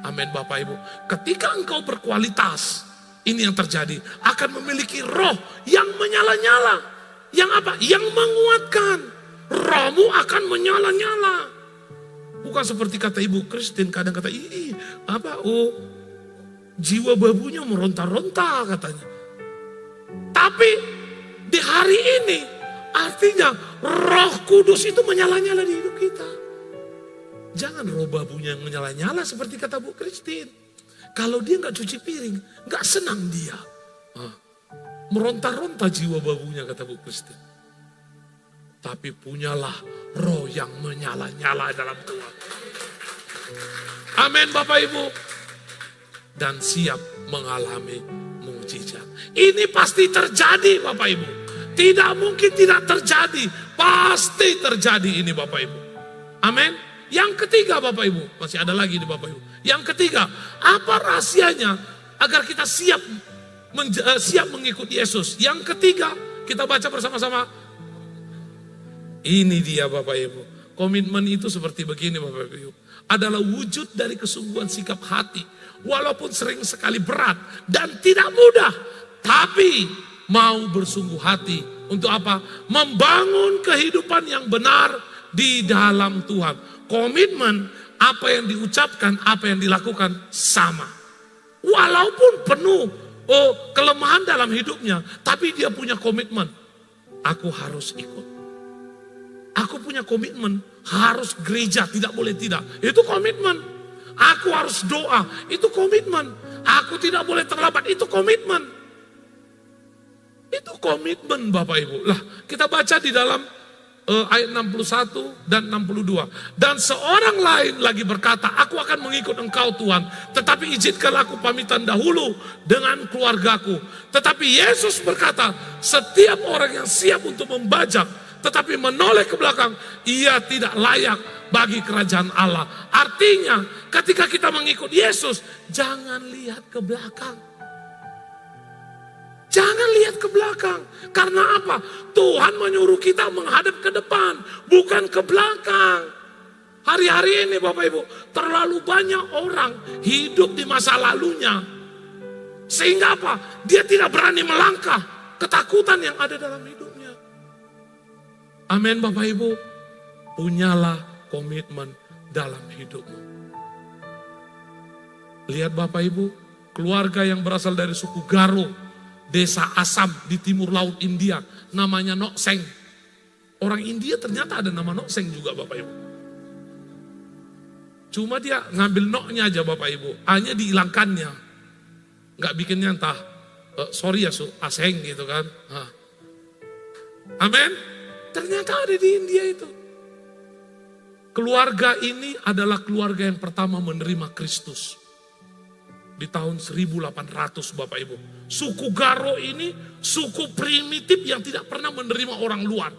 Amin Bapak Ibu. Ketika engkau berkualitas, ini yang terjadi, akan memiliki roh yang menyala-nyala. Yang apa? Yang menguatkan. Rohmu akan menyala-nyala. Bukan seperti kata Ibu Christine, kadang kata, jiwa babunya meronta-ronta katanya. Tapi di hari ini, artinya Roh Kudus itu menyala-nyala di hidup kita. Jangan roh babunya yang menyala-nyala seperti kata Bu Christine. Kalau dia gak cuci piring, gak senang dia. Meronta-ronta jiwa babunya kata Bu Christine. Tapi punyalah roh yang menyala-nyala dalam Tuhan. Amin Bapak Ibu. Dan siap mengalami mukjizat. Ini pasti terjadi Bapak Ibu. Tidak mungkin tidak terjadi. Pasti terjadi ini Bapak Ibu. Amin. Yang ketiga Bapak Ibu, masih ada lagi di Bapak Ibu. Yang ketiga, apa rahasianya agar kita siap mengikuti Yesus? Yang ketiga, kita baca bersama-sama. Ini dia Bapak Ibu. Komitmen itu seperti begini Bapak Ibu. Adalah wujud dari kesungguhan sikap hati. Walaupun sering sekali berat dan tidak mudah. Tapi mau bersungguh hati. Untuk apa? Membangun kehidupan yang benar di dalam Tuhan. Komitmen, apa yang diucapkan, apa yang dilakukan sama. Walaupun penuh kelemahan dalam hidupnya, tapi dia punya komitmen. Aku harus ikut. Aku punya komitmen, harus gereja, tidak boleh tidak. Itu komitmen. Aku harus doa, itu komitmen. Aku tidak boleh terlambat, itu komitmen. Itu komitmen Bapak Ibu. Lah, kita baca di dalam ayat 61 dan 62. Dan seorang lain lagi berkata, aku akan mengikut engkau Tuhan, tetapi izinkanlah aku pamitan dahulu dengan keluargaku. Tetapi Yesus berkata, setiap orang yang siap untuk membajak, tetapi menoleh ke belakang, ia tidak layak bagi kerajaan Allah. Artinya, ketika kita mengikut Yesus, jangan lihat ke belakang. Jangan lihat ke belakang. Karena apa? Tuhan menyuruh kita menghadap ke depan, bukan ke belakang. Hari-hari ini Bapak Ibu, terlalu banyak orang hidup di masa lalunya. Sehingga apa? Dia tidak berani melangkah. Ketakutan yang ada dalam hidupnya. Amin Bapak Ibu. Punyalah komitmen dalam hidupmu. Lihat Bapak Ibu, keluarga yang berasal dari suku Garo, Desa Assam di timur laut India, namanya Nokseng. Orang India ternyata ada nama Nokseng juga Bapak Ibu. Cuma dia ngambil noknya aja Bapak Ibu, hanya dihilangkannya. Nggak bikinnya entah, sorry ya Aseng gitu kan. Amin. Ternyata ada di India itu. Keluarga ini adalah keluarga yang pertama menerima Kristus. Di tahun 1800 Bapak Ibu. Suku Garo ini suku primitif yang tidak pernah menerima orang luar.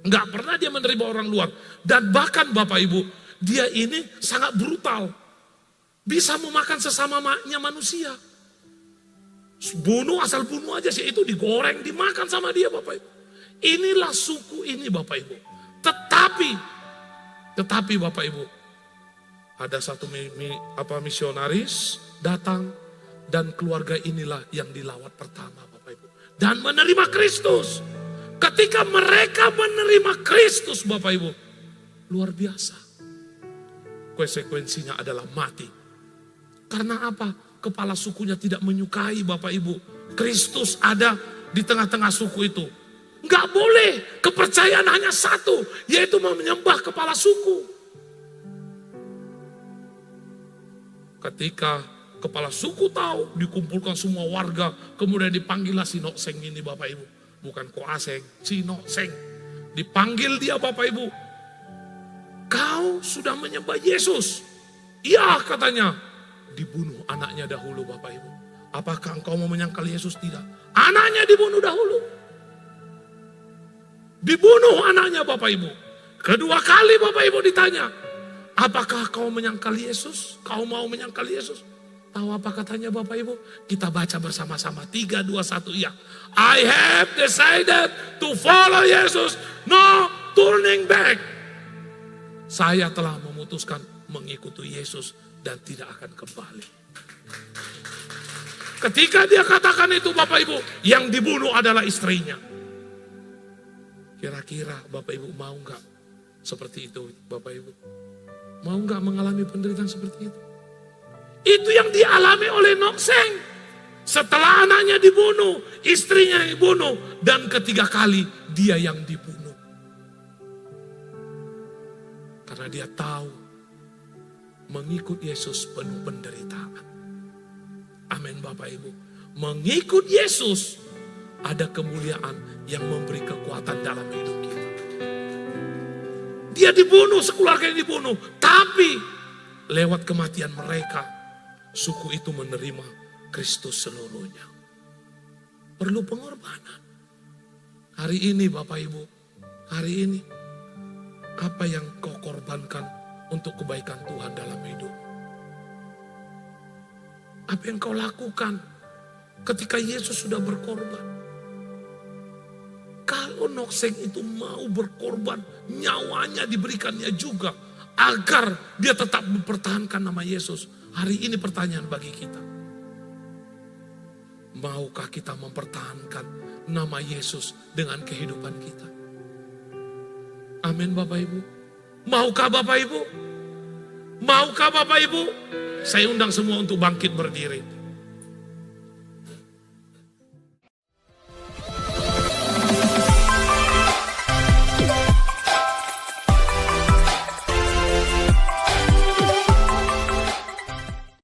Enggak pernah dia menerima orang luar. Dan bahkan Bapak Ibu, dia ini sangat brutal. Bisa memakan sesamanya manusia. Bunuh asal bunuh aja sih, itu digoreng, dimakan sama dia Bapak Ibu. Inilah suku ini Bapak Ibu. Tetapi Bapak Ibu, ada satu misionaris datang dan keluarga inilah yang dilawat pertama Bapak Ibu. Dan menerima Kristus. Ketika mereka menerima Kristus Bapak Ibu, luar biasa. Konsekuensinya adalah mati. Karena apa? Kepala sukunya tidak menyukai Bapak Ibu. Kristus ada di tengah-tengah suku itu. Enggak boleh, kepercayaan hanya satu, yaitu menyembah kepala suku. Ketika kepala suku tahu, dikumpulkan semua warga, kemudian dipanggillah si Nokseng ini Bapak Ibu. Bukan Koaseng, si Nokseng. Dipanggil dia Bapak Ibu. Kau sudah menyembah Yesus? Iya katanya. Dibunuh anaknya dahulu Bapak Ibu. Apakah engkau mau menyangkal Yesus? Tidak. Anaknya dibunuh dahulu. Dibunuh anaknya Bapak Ibu. Kedua kali Bapak Ibu ditanya, apakah kau menyangkal Yesus? Kau mau menyangkal Yesus? Tahu apa katanya Bapak Ibu? Kita baca bersama-sama. 3, 2, 1, ya. I have decided to follow Jesus. No turning back. Saya telah memutuskan mengikuti Yesus dan tidak akan kembali. Ketika dia katakan itu Bapak Ibu, yang dibunuh adalah istrinya. Kira-kira Bapak Ibu mau enggak seperti itu Bapak Ibu? Mau enggak mengalami penderitaan seperti itu? Itu yang dialami oleh Nokseng. Setelah anaknya dibunuh, istrinya yang dibunuh, dan ketiga kali dia yang dibunuh. Karena dia tahu mengikut Yesus penuh penderitaan. Amin Bapak Ibu. Mengikut Yesus ada kemuliaan yang memberi kekuatan dalam hidup kita. Dia dibunuh, sekeluarga yang dibunuh. Tapi lewat kematian mereka, suku itu menerima Kristus seluruhnya. Perlu pengorbanan. Hari ini Bapak Ibu, hari ini apa yang kau korbankan untuk kebaikan Tuhan dalam hidup? Apa yang kau lakukan ketika Yesus sudah berkorban? Kalau Nokseng itu mau berkorban, nyawanya diberikannya juga agar dia tetap mempertahankan nama Yesus. Hari ini pertanyaan bagi kita. Maukah kita mempertahankan nama Yesus dengan kehidupan kita? Amin Bapak Ibu. Maukah Bapak Ibu? Maukah Bapak Ibu? Saya undang semua untuk bangkit berdiri.